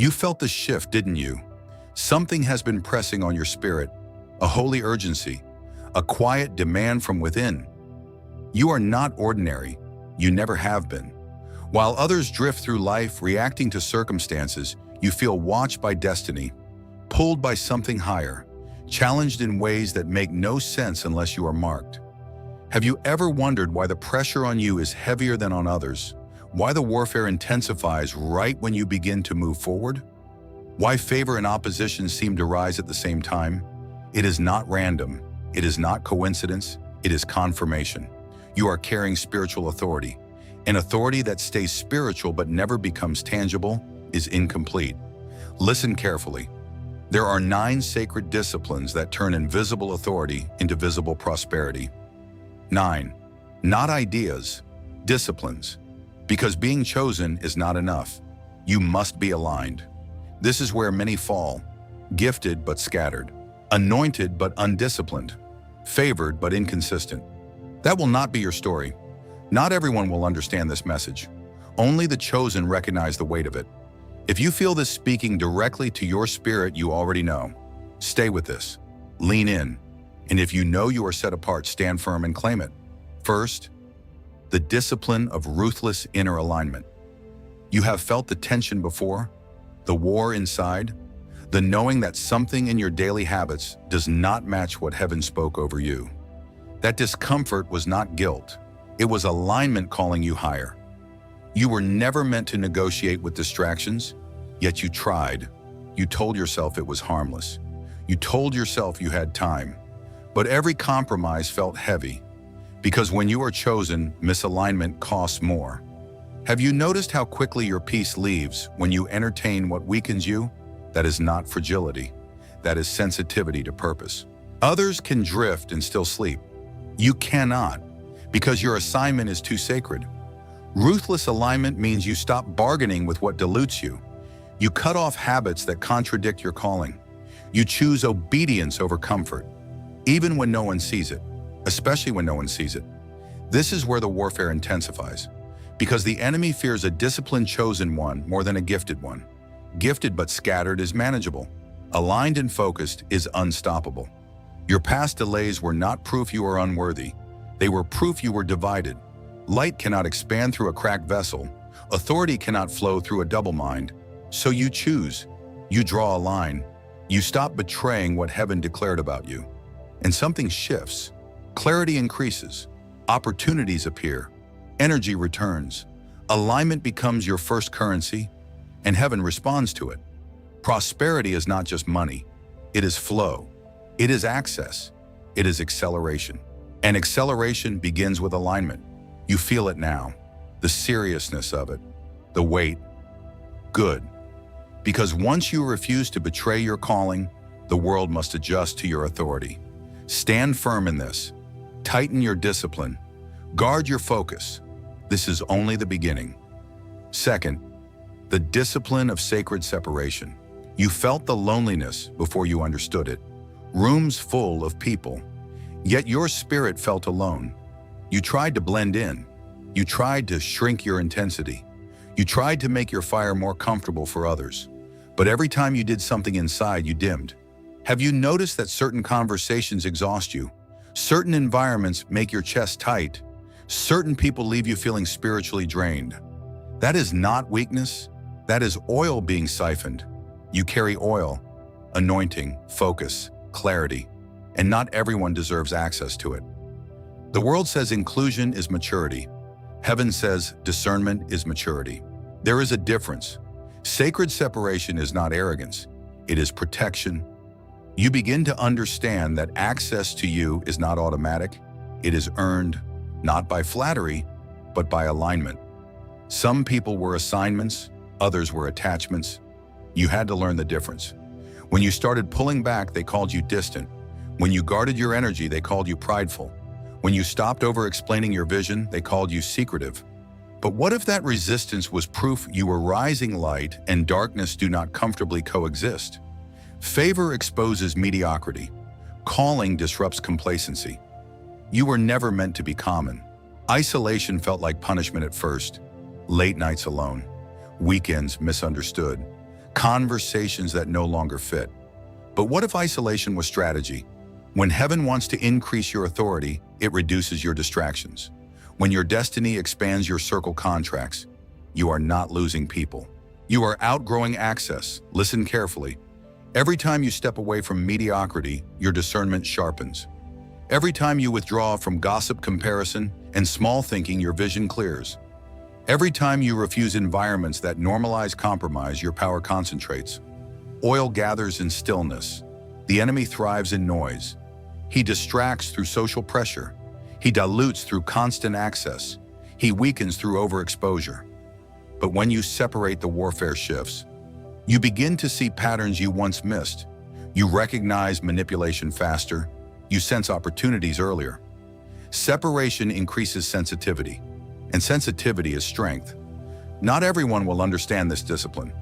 You felt the shift, didn't you? Something has been pressing on your spirit, a holy urgency, a quiet demand from within. You are not ordinary. You never have been. While others drift through life reacting to circumstances, you feel watched by destiny, pulled by something higher, challenged in ways that make no sense unless you are marked. Have you ever wondered why the pressure on you is heavier than on others? Why the warfare intensifies right when you begin to move forward? Why favor and opposition seem to rise at the same time? It is not random. It is not coincidence. It is confirmation. You are carrying spiritual authority. An authority that stays spiritual but never becomes tangible is incomplete. Listen carefully. There are 9 sacred disciplines that turn invisible authority into visible prosperity. 9. Not ideas, disciplines. Because being chosen is not enough. You must be aligned. This is where many fall. Gifted but scattered. Anointed but undisciplined. Favored but inconsistent. That will not be your story. Not everyone will understand this message. Only the chosen recognize the weight of it. If you feel this speaking directly to your spirit, you already know. Stay with this. Lean in. And if you know you are set apart, stand firm and claim it. First, the discipline of ruthless inner alignment. You have felt the tension before, the war inside, the knowing that something in your daily habits does not match what heaven spoke over you. That discomfort was not guilt. It was alignment calling you higher. You were never meant to negotiate with distractions, yet you tried. You told yourself it was harmless. You told yourself you had time. But every compromise felt heavy, because when you are chosen, misalignment costs more. Have you noticed how quickly your peace leaves when you entertain what weakens you? That is not fragility. That is sensitivity to purpose. Others can drift and still sleep. You cannot, because your assignment is too sacred. Ruthless alignment means you stop bargaining with what dilutes you. You cut off habits that contradict your calling. You choose obedience over comfort, even when no one sees it, especially when no one sees it. This is where the warfare intensifies, because the enemy fears a disciplined chosen one more than a gifted one. Gifted but scattered is manageable. Aligned and focused is unstoppable. Your past delays were not proof you are unworthy. They were proof you were divided. Light cannot expand through a cracked vessel. Authority cannot flow through a double mind. So you choose. You draw a line. You stop betraying what heaven declared about you. And something shifts. Clarity increases. Opportunities appear. Energy returns. Alignment becomes your first currency, and heaven responds to it. Prosperity is not just money. It is flow. It is access. It is acceleration. And acceleration begins with alignment. You feel it now, the seriousness of it, the weight. Good. Because once you refuse to betray your calling, the world must adjust to your authority. Stand firm in this. Tighten your discipline. Guard your focus. This is only the beginning. Second, the discipline of sacred separation. You felt the loneliness before you understood it. Rooms full of people. Yet your spirit felt alone. You tried to blend in. You tried to shrink your intensity. You tried to make your fire more comfortable for others. But every time you did something inside, you dimmed. Have you noticed that certain conversations exhaust you? Certain environments make your chest tight. Certain people leave you feeling spiritually drained. That is not weakness. That is oil being siphoned. You carry oil, anointing, focus, clarity, and not everyone deserves access to it. The world says inclusion is maturity. Heaven says discernment is maturity. There is a difference. Sacred separation is not arrogance. It is protection. You begin to understand that access to you is not automatic. It is earned, not by flattery, but by alignment. Some people were assignments, others were attachments. You had to learn the difference. When you started pulling back, they called you distant. When you guarded your energy, they called you prideful. When you stopped over-explaining your vision, they called you secretive. But what if that resistance was proof you were rising light and darkness do not comfortably coexist? Favor exposes mediocrity. Calling disrupts complacency. You were never meant to be common. Isolation felt like punishment at first. Late nights alone. Weekends misunderstood. conversations that no longer fit. But what if isolation was strategy? When heaven wants to increase your authority, it reduces your distractions. When your destiny expands your circle contracts, you are not losing people. You are outgrowing access. Listen carefully. Every time you step away from mediocrity, your discernment sharpens. Every time you withdraw from gossip, comparison, and small thinking, your vision clears. Every time you refuse environments that normalize compromise, your power concentrates. Oil gathers in stillness. The enemy thrives in noise. He distracts through social pressure. He dilutes through constant access. He weakens through overexposure. But when you separate, the warfare shifts. You begin to see patterns you once missed. You recognize manipulation faster. You sense opportunities earlier. Separation increases sensitivity, and sensitivity is strength. Not everyone will understand this discipline.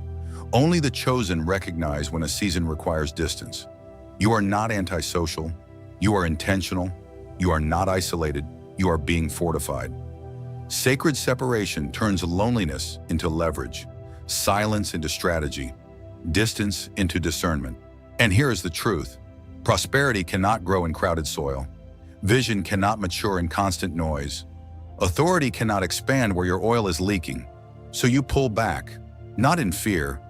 Only the chosen recognize when a season requires distance. You are not antisocial. You are intentional. You are not isolated. You are being fortified. Sacred separation turns loneliness into leverage, silence into strategy, distance into discernment. And here is the truth. Prosperity cannot grow in crowded soil. Vision cannot mature in constant noise. Authority cannot expand where your oil is leaking. So you pull back, not in fear,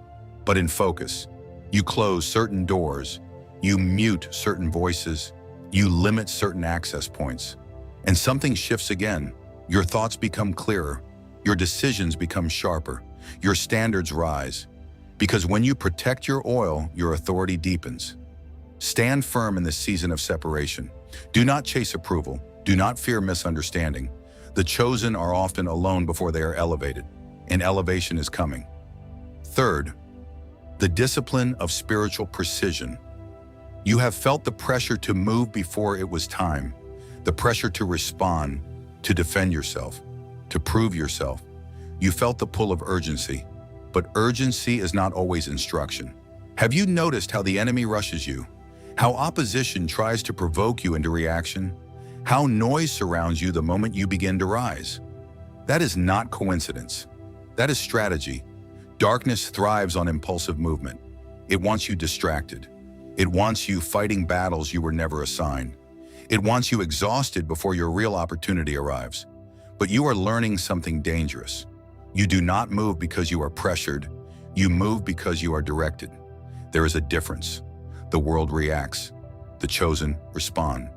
but in focus. You close certain doors. You mute certain voices. You limit certain access points. And something shifts again. Your thoughts become clearer. Your decisions become sharper. Your standards rise. Because when you protect your oil, your authority deepens. Stand firm in this season of separation. Do not chase approval. Do not fear misunderstanding. The chosen are often alone before they are elevated, and elevation is coming. Third, the discipline of spiritual precision. You have felt the pressure to move before it was time, the pressure to respond, to defend yourself, to prove yourself. You felt the pull of urgency, but urgency is not always instruction. Have you noticed how the enemy rushes you? How opposition tries to provoke you into reaction? How noise surrounds you the moment you begin to rise? That is not coincidence. That is strategy. Darkness thrives on impulsive movement. It wants you distracted. It wants you fighting battles you were never assigned. It wants you exhausted before your real opportunity arrives. But you are learning something dangerous. You do not move because you are pressured. You move because you are directed. There is a difference. The world reacts. The chosen respond.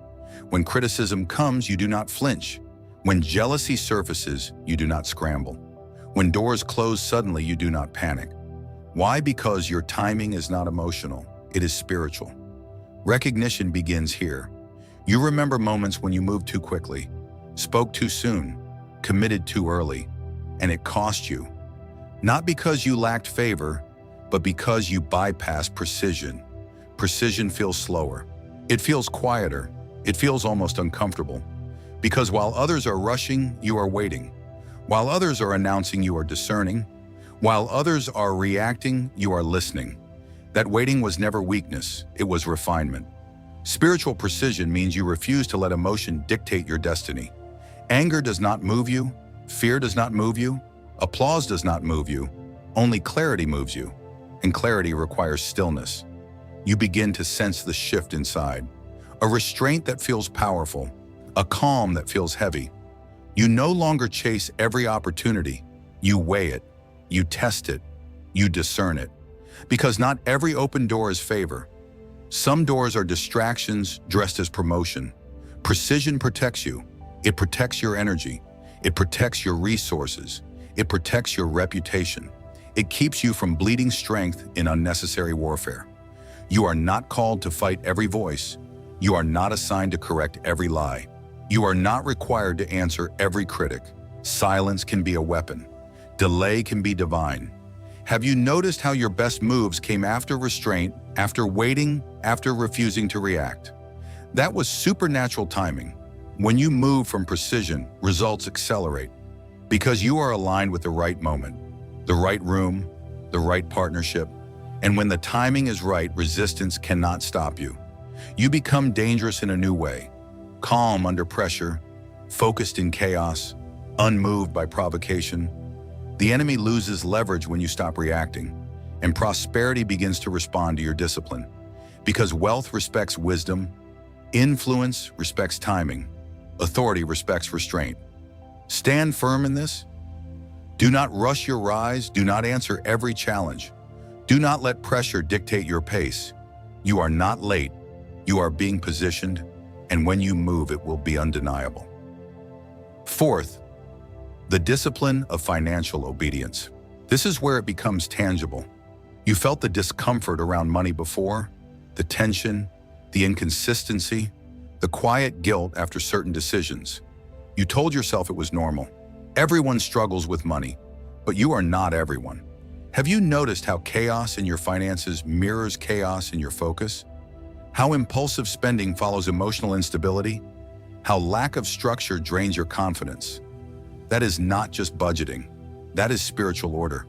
When criticism comes, you do not flinch. When jealousy surfaces, you do not scramble. When doors close suddenly, you do not panic. Why? Because your timing is not emotional. It is spiritual. Recognition begins here. You remember moments when you moved too quickly, spoke too soon, committed too early, and it cost you. Not because you lacked favor, but because you bypassed precision. Precision feels slower. It feels quieter. It feels almost uncomfortable. Because while others are rushing, you are waiting. While others are announcing, you are discerning. While others are reacting, you are listening. That waiting was never weakness, it was refinement. Spiritual precision means you refuse to let emotion dictate your destiny. Anger does not move you. Fear does not move you. Applause does not move you. Only clarity moves you. And clarity requires stillness. You begin to sense the shift inside. A restraint that feels powerful. A calm that feels heavy. You no longer chase every opportunity. You weigh it. You test it. You discern it. Because not every open door is favor. Some doors are distractions dressed as promotion. Precision protects you. It protects your energy. It protects your resources. It protects your reputation. It keeps you from bleeding strength in unnecessary warfare. You are not called to fight every voice. You are not assigned to correct every lie. You are not required to answer every critic. Silence can be a weapon. Delay can be divine. Have you noticed how your best moves came after restraint, after waiting, after refusing to react? That was supernatural timing. When you move from precision, results accelerate. Because you are aligned with the right moment, the right room, the right partnership. And when the timing is right, resistance cannot stop you. You become dangerous in a new way. Calm under pressure, focused in chaos, unmoved by provocation. The enemy loses leverage when you stop reacting. and prosperity begins to respond to your discipline. Because wealth respects wisdom, influence respects timing, authority respects restraint. Stand firm in this. Do not rush your rise. Do not answer every challenge. Do not let pressure dictate your pace. You are not late. You are being positioned, and when you move, it will be undeniable. Fourth, the discipline of financial obedience. This is where it becomes tangible. You felt the discomfort around money before, the tension, the inconsistency, the quiet guilt after certain decisions. You told yourself it was normal. Everyone struggles with money, but you are not everyone. Have you noticed how chaos in your finances mirrors chaos in your focus? How impulsive spending follows emotional instability? How lack of structure drains your confidence? That is not just budgeting. That is spiritual order.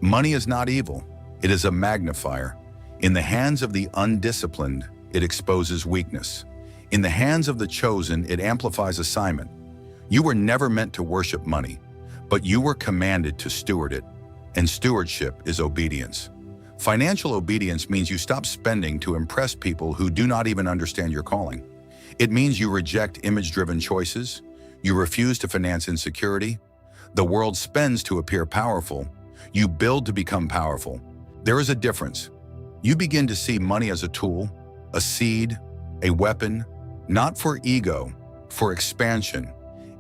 Money is not evil. It is a magnifier. In the hands of the undisciplined, it exposes weakness. In the hands of the chosen, it amplifies assignment. You were never meant to worship money, but you were commanded to steward it. And stewardship is obedience. Financial obedience means you stop spending to impress people who do not even understand your calling. It means you reject image-driven choices. You refuse to finance insecurity. The world spends to appear powerful. You build to become powerful. There is a difference. You begin to see money as a tool, a seed, a weapon, not for ego, for expansion.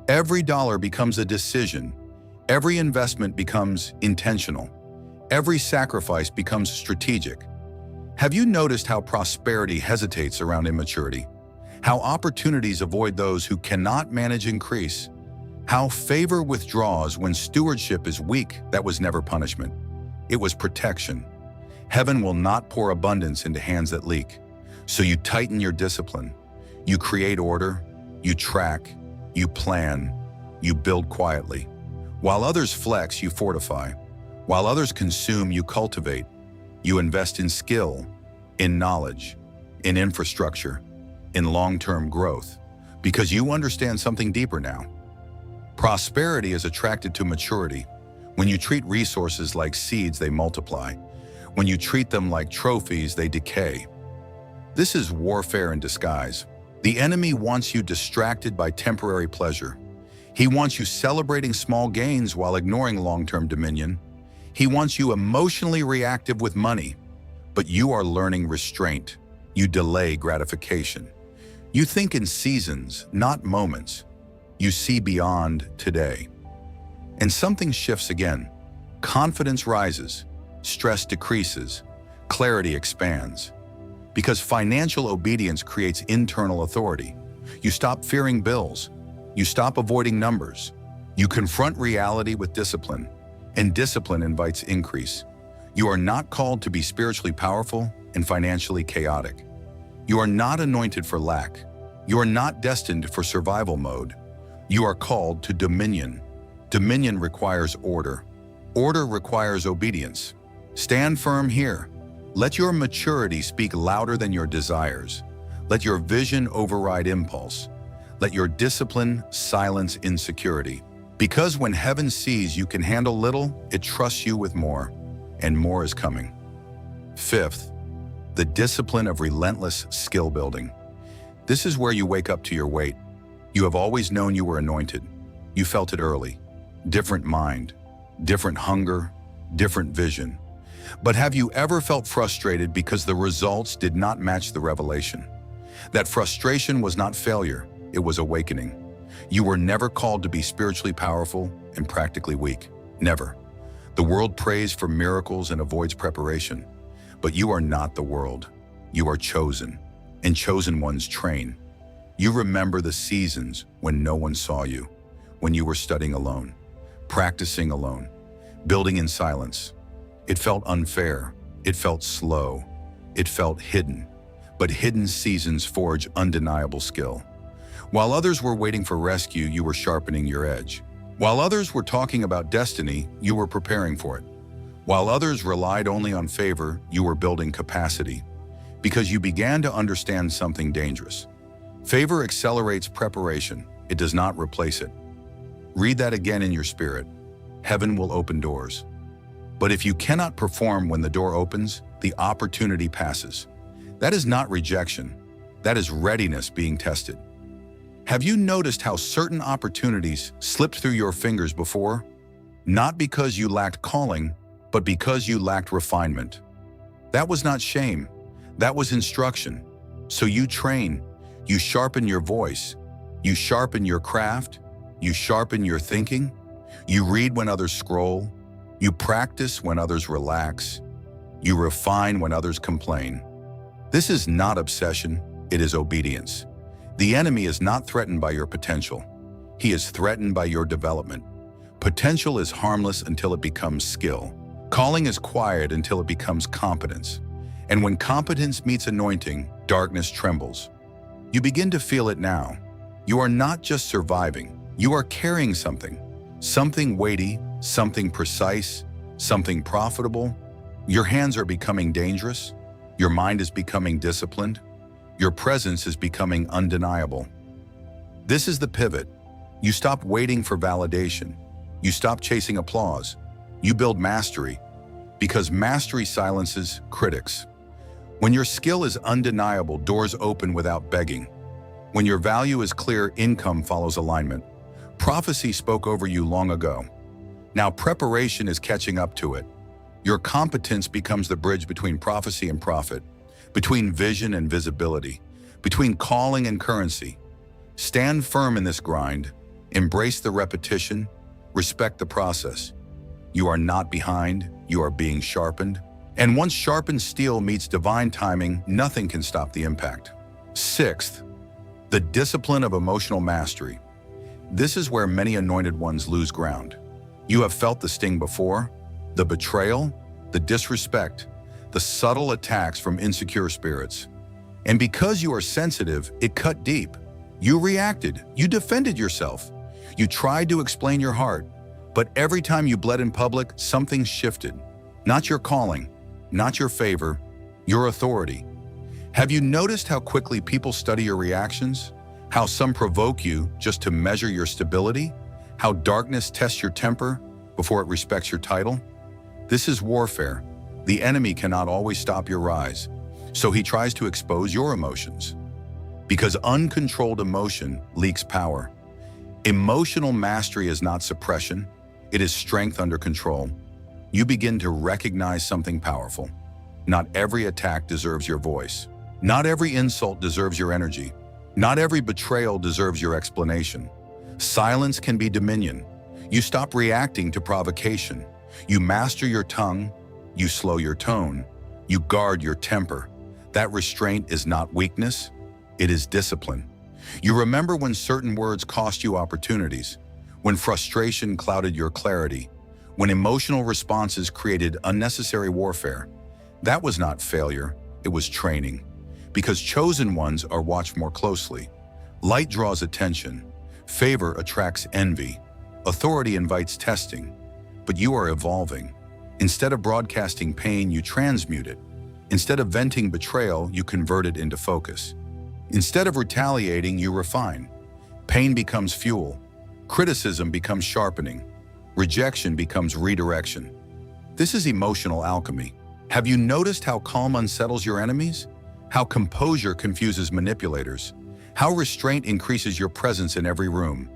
Every dollar becomes a decision. Every investment becomes intentional. Every sacrifice becomes strategic. Have you noticed how prosperity hesitates around immaturity? How opportunities avoid those who cannot manage increase? How favor withdraws when stewardship is weak? That was never punishment. It was protection. Heaven will not pour abundance into hands that leak. So you tighten your discipline. You create order. You track. You plan. You build quietly. While others flex, you fortify. While others consume, you cultivate. You invest in skill, in knowledge, in infrastructure, in long-term growth, because you understand something deeper now. Prosperity is attracted to maturity. When you treat resources like seeds, they multiply. When you treat them like trophies, they decay. This is warfare in disguise. The enemy wants you distracted by temporary pleasure. He wants you celebrating small gains while ignoring long-term dominion. He wants you emotionally reactive with money, but you are learning restraint. You delay gratification. You think in seasons, not moments. You see beyond today. And something shifts again. Confidence rises, stress decreases, clarity expands. Because financial obedience creates internal authority. You stop fearing bills. You stop avoiding numbers. You confront reality with discipline, and discipline invites increase. You are not called to be spiritually powerful and financially chaotic. You are not anointed for lack. You are not destined for survival mode. You are called to dominion. Dominion requires order. Order requires obedience. Stand firm here. Let your maturity speak louder than your desires. Let your vision override impulse. Let your discipline silence insecurity. Because when heaven sees you can handle little, it trusts you with more, and more is coming. Fifth, the discipline of relentless skill building. This is where you wake up to your weight. You have always known you were anointed. You felt it early. Different mind, different hunger, different vision. But have you ever felt frustrated because the results did not match the revelation? That frustration was not failure, it was awakening. You were never called to be spiritually powerful and practically weak. Never. The world prays for miracles and avoids preparation. But you are not the world. You are chosen, and chosen ones train. You remember the seasons when no one saw you, when you were studying alone, practicing alone, building in silence. It felt unfair. It felt slow. It felt hidden. But hidden seasons forge undeniable skill. While others were waiting for rescue, you were sharpening your edge. While others were talking about destiny, you were preparing for it. While others relied only on favor, you were building capacity. Because you began to understand something dangerous. Favor accelerates preparation. It does not replace it. Read that again in your spirit. Heaven will open doors. But if you cannot perform when the door opens, the opportunity passes. That is not rejection. That is readiness being tested. Have you noticed how certain opportunities slipped through your fingers before? Not because you lacked calling, but because you lacked refinement. That was not shame. That was instruction. So you train, you sharpen your voice, you sharpen your craft, you sharpen your thinking, you read when others scroll, you practice when others relax, you refine when others complain. This is not obsession, it is obedience. The enemy is not threatened by your potential. He is threatened by your development. Potential is harmless until it becomes skill. Calling is quiet until it becomes competence. And when competence meets anointing, darkness trembles. You begin to feel it now. You are not just surviving. You are carrying something. Something weighty, something precise, something profitable. Your hands are becoming dangerous. Your mind is becoming disciplined. Your presence is becoming undeniable. This is the pivot. You stop waiting for validation. You stop chasing applause. You build mastery, because mastery silences critics. When your skill is undeniable, doors open without begging. When your value is clear, income follows alignment. Prophecy spoke over you long ago. Now preparation is catching up to it. Your competence becomes the bridge between prophecy and profit, between vision and visibility, between calling and currency. Stand firm in this grind. Embrace the repetition. Respect the process. You are not behind. You are being sharpened. And once sharpened steel meets divine timing, nothing can stop the impact. Sixth, the discipline of emotional mastery. This is where many anointed ones lose ground. You have felt the sting before, the betrayal, the disrespect, the subtle attacks from insecure spirits. And because you are sensitive, it cut deep. You reacted, you defended yourself, you tried to explain your heart, but every time you bled in public, something shifted. Not your calling, not your favor, your authority. Have you noticed how quickly people study your reactions? How some provoke you just to measure your stability? How darkness tests your temper before it respects your title? This is warfare. The enemy cannot always stop your rise, so he tries to expose your emotions. Because uncontrolled emotion leaks power. Emotional mastery is not suppression, it is strength under control. You begin to recognize something powerful. Not every attack deserves your voice. Not every insult deserves your energy. Not every betrayal deserves your explanation. Silence can be dominion. You stop reacting to provocation. You master your tongue. You slow your tone. You guard your temper. That restraint is not weakness. It is discipline. You remember when certain words cost you opportunities, when frustration clouded your clarity, when emotional responses created unnecessary warfare. That was not failure, it was training. Because chosen ones are watched more closely. Light draws attention. Favor attracts envy. Authority invites testing. But you are evolving. Instead of broadcasting pain, you transmute it. Instead of venting betrayal, you convert it into focus. Instead of retaliating, you refine. Pain becomes fuel. Criticism becomes sharpening. Rejection becomes redirection. This is emotional alchemy. Have you noticed how calm unsettles your enemies? How composure confuses manipulators? How restraint increases your presence in every room?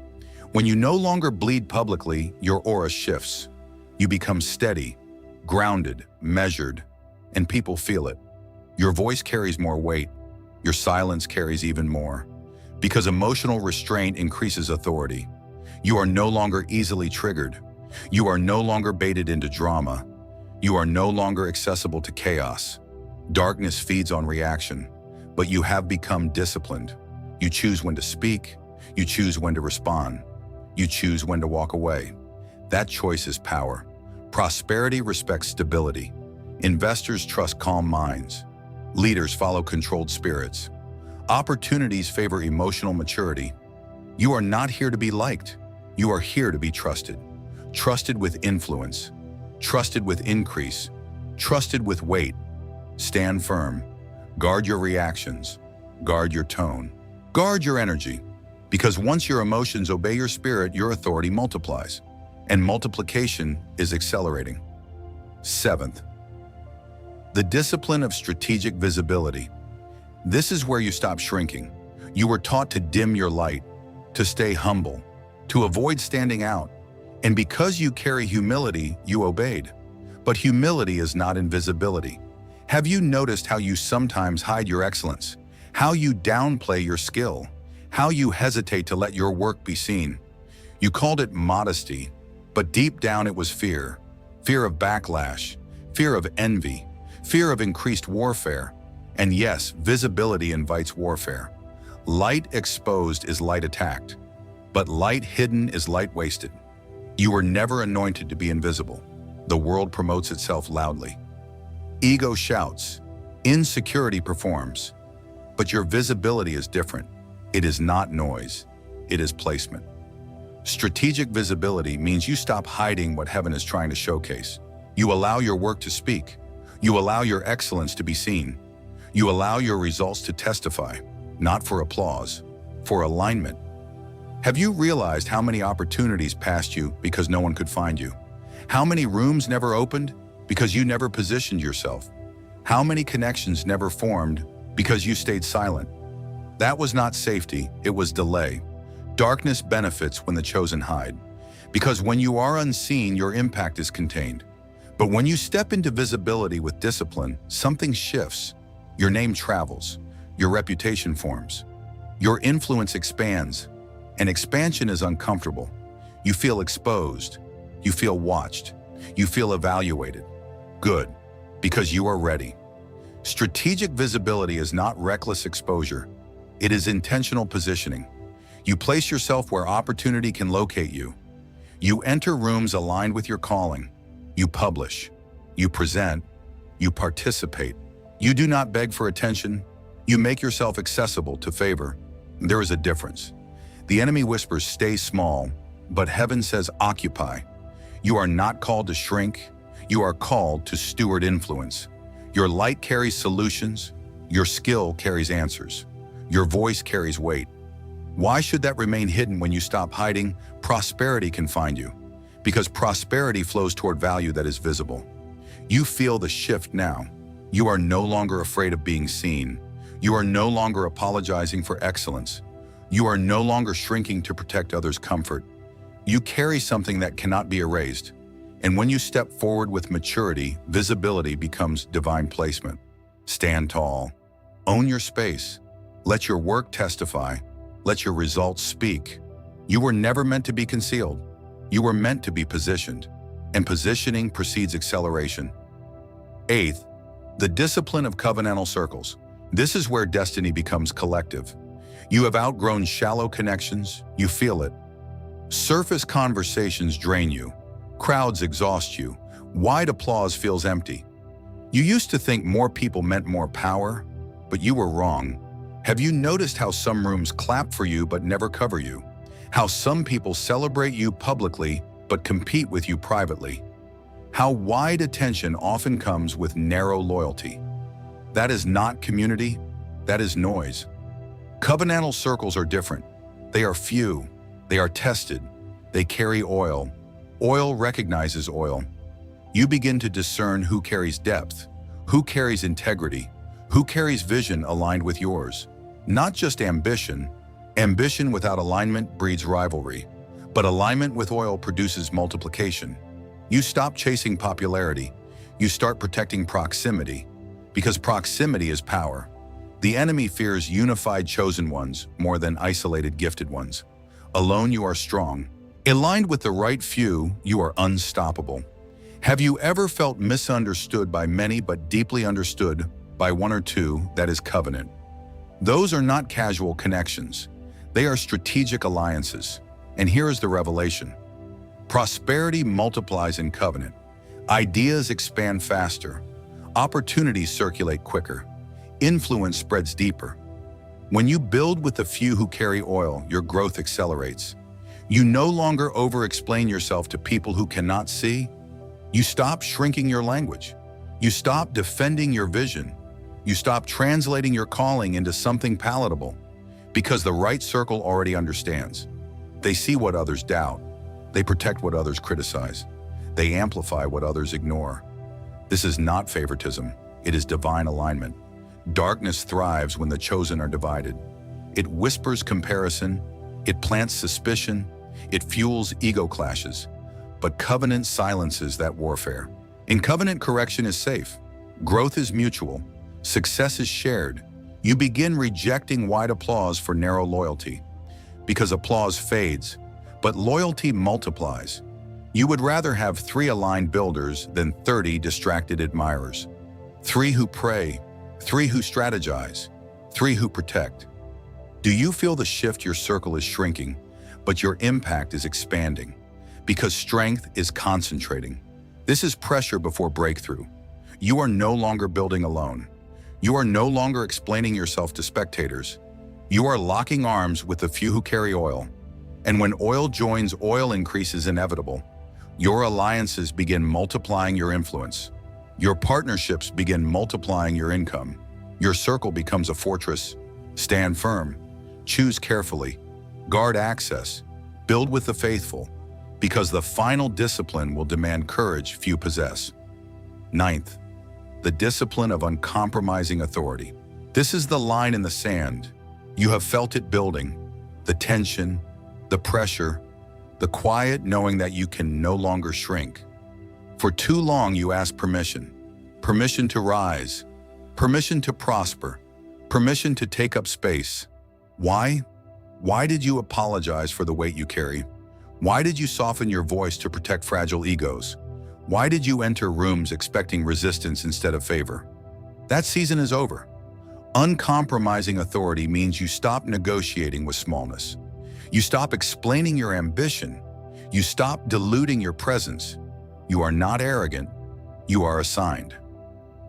When you no longer bleed publicly, your aura shifts. You become steady, grounded, measured, and people feel it. Your voice carries more weight. Your silence carries even more. Because emotional restraint increases authority. You are no longer easily triggered. You are no longer baited into drama. You are no longer accessible to chaos. Darkness feeds on reaction, but you have become disciplined. You choose when to speak. You choose when to respond. You choose when to walk away. That choice is power. Prosperity respects stability. Investors trust calm minds. Leaders follow controlled spirits. Opportunities favor emotional maturity. You are not here to be liked. You are here to be trusted. Trusted with influence. Trusted with increase. Trusted with weight. Stand firm. Guard your reactions. Guard your tone. Guard your energy. Because once your emotions obey your spirit, your authority multiplies. And multiplication is accelerating. Seventh, the discipline of strategic visibility. This is where you stop shrinking. You were taught to dim your light, to stay humble, to avoid standing out. And because you carry humility, you obeyed. But humility is not invisibility. Have you noticed how you sometimes hide your excellence? How you downplay your skill? How you hesitate to let your work be seen? You called it modesty, but deep down it was fear. Fear of backlash, fear of envy, fear of increased warfare. And yes, visibility invites warfare. Light exposed is light attacked, but light hidden is light wasted. You were never anointed to be invisible. The world promotes itself loudly. Ego shouts, insecurity performs, but your visibility is different. It is not noise, it is placement. Strategic visibility means you stop hiding what heaven is trying to showcase. You allow your work to speak. You allow your excellence to be seen. You allow your results to testify, not for applause, for alignment. Have you realized how many opportunities passed you because no one could find you? How many rooms never opened because you never positioned yourself? How many connections never formed because you stayed silent? That was not safety, it was delay. Darkness benefits when the chosen hide, because when you are unseen, your impact is contained. But when you step into visibility with discipline, something shifts. Your name travels, your reputation forms, your influence expands, and expansion is uncomfortable. You feel exposed, you feel watched, you feel evaluated. Good, because you are ready. Strategic visibility is not reckless exposure, it is intentional positioning. You place yourself where opportunity can locate you. You enter rooms aligned with your calling. You publish, you present, you participate. You do not beg for attention. You make yourself accessible to favor. There is a difference. The enemy whispers, stay small, but heaven says, occupy. You are not called to shrink. You are called to steward influence. Your light carries solutions. Your skill carries answers. Your voice carries weight. Why should that remain hidden when you stop hiding? Prosperity can find you, because prosperity flows toward value that is visible. You feel the shift now. You are no longer afraid of being seen. You are no longer apologizing for excellence. You are no longer shrinking to protect others' comfort. You carry something that cannot be erased. And when you step forward with maturity, visibility becomes divine placement. Stand tall. Own your space. Let your work testify. Let your results speak. You were never meant to be concealed. You were meant to be positioned, and positioning precedes acceleration. Eighth, the discipline of covenantal circles. This is where destiny becomes collective. You have outgrown shallow connections, you feel it. Surface conversations drain you. Crowds exhaust you. Wide applause feels empty. You used to think more people meant more power, but you were wrong. Have you noticed how some rooms clap for you but never cover you? How some people celebrate you publicly but compete with you privately? How wide attention often comes with narrow loyalty? That is not community, that is noise. Covenantal circles are different. They are few, they are tested, they carry oil. Oil recognizes oil. You begin to discern who carries depth, who carries integrity, who carries vision aligned with yours. Not just ambition. Ambition without alignment breeds rivalry, but alignment with oil produces multiplication. You stop chasing popularity. You start protecting proximity, because proximity is power. The enemy fears unified chosen ones more than isolated gifted ones. Alone you are strong. Aligned with the right few, you are unstoppable. Have you ever felt misunderstood by many but deeply understood by one or two? That is covenant. Those are not casual connections. They are strategic alliances. And here is the revelation. Prosperity multiplies in covenant. Ideas expand faster. Opportunities circulate quicker. Influence spreads deeper. When you build with the few who carry oil, your growth accelerates. You no longer over-explain yourself to people who cannot see. You stop shrinking your language. You stop defending your vision. You stop translating your calling into something palatable, because the right circle already understands. They see what others doubt. They protect what others criticize. They amplify what others ignore. This is not favoritism, it is divine alignment. Darkness thrives when the chosen are divided. It whispers comparison, it plants suspicion, it fuels ego clashes. But covenant silences that warfare. In covenant, correction is safe. Growth is mutual. Success is shared. You begin rejecting wide applause for narrow loyalty. Because applause fades, but loyalty multiplies. You would rather have 3 aligned builders than 30 distracted admirers. 3 who pray, 3 who strategize, 3 who protect. Do you feel the shift? Your circle is shrinking, but your impact is expanding. Because strength is concentrating. This is pressure before breakthrough. You are no longer building alone. You are no longer explaining yourself to spectators. You are locking arms with the few who carry oil. And when oil joins oil, increase is inevitable. Your alliances begin multiplying your influence. Your partnerships begin multiplying your income. Your circle becomes a fortress. Stand firm. Choose carefully. Guard access. Build with the faithful. Because the final discipline will demand courage few possess. 9th, the discipline of uncompromising authority. This is the line in the sand. You have felt it building, the tension, the pressure, the quiet knowing that you can no longer shrink. For too long you asked permission to rise, permission to prosper, permission to take up space. Why? Why did you apologize for the weight you carry? Why did you soften your voice to protect fragile egos? Why did you enter rooms expecting resistance instead of favor? That season is over. Uncompromising authority means you stop negotiating with smallness. You stop explaining your ambition. You stop diluting your presence. You are not arrogant. You are assigned.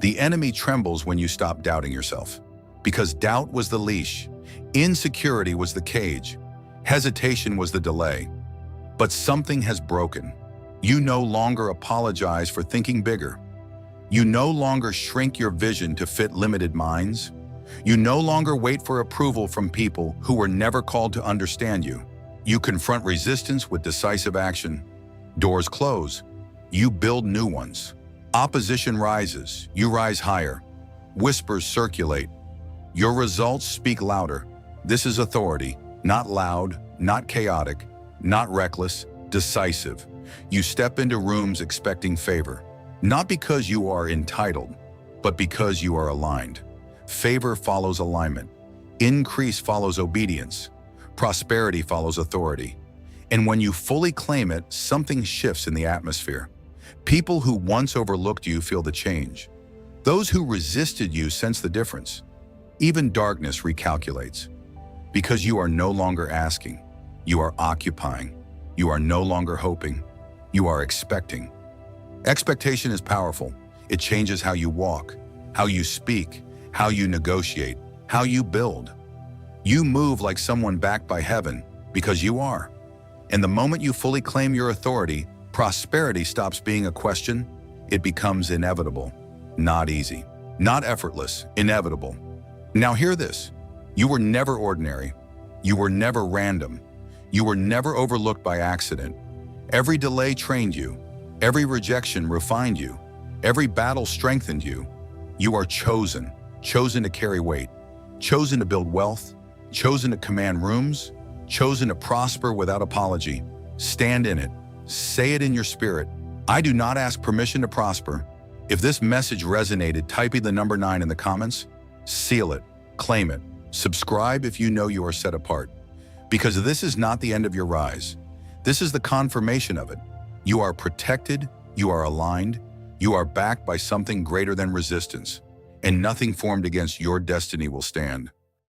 The enemy trembles when you stop doubting yourself. Because doubt was the leash. Insecurity was the cage. Hesitation was the delay. But something has broken. You no longer apologize for thinking bigger. You no longer shrink your vision to fit limited minds. You no longer wait for approval from people who were never called to understand you. You confront resistance with decisive action. Doors close. You build new ones. Opposition rises. You rise higher. Whispers circulate. Your results speak louder. This is authority, not loud, not chaotic, not reckless, decisive. You step into rooms expecting favor, not because you are entitled, but because you are aligned. Favor follows alignment. Increase follows obedience. Prosperity follows authority. And when you fully claim it, something shifts in the atmosphere. People who once overlooked you feel the change. Those who resisted you sense the difference. Even darkness recalculates. Because you are no longer asking. You are occupying. You are no longer hoping. You are expecting. Expectation is powerful. It changes how you walk, how you speak, how you negotiate, how you build. You move like someone backed by heaven because you are. And the moment you fully claim your authority, prosperity stops being a question. It becomes inevitable, not easy, not effortless, inevitable. Now hear this. You were never ordinary. You were never random. You were never overlooked by accident. Every delay trained you. Every rejection refined you. Every battle strengthened you. You are chosen, chosen to carry weight, chosen to build wealth, chosen to command rooms, chosen to prosper without apology. Stand in it. Say it in your spirit. I do not ask permission to prosper. If this message resonated, type the number 9 in the comments. Seal it. Claim it. Subscribe if you know you are set apart. Because this is not the end of your rise. This is the confirmation of it. You are protected, you are aligned, you are backed by something greater than resistance, and nothing formed against your destiny will stand.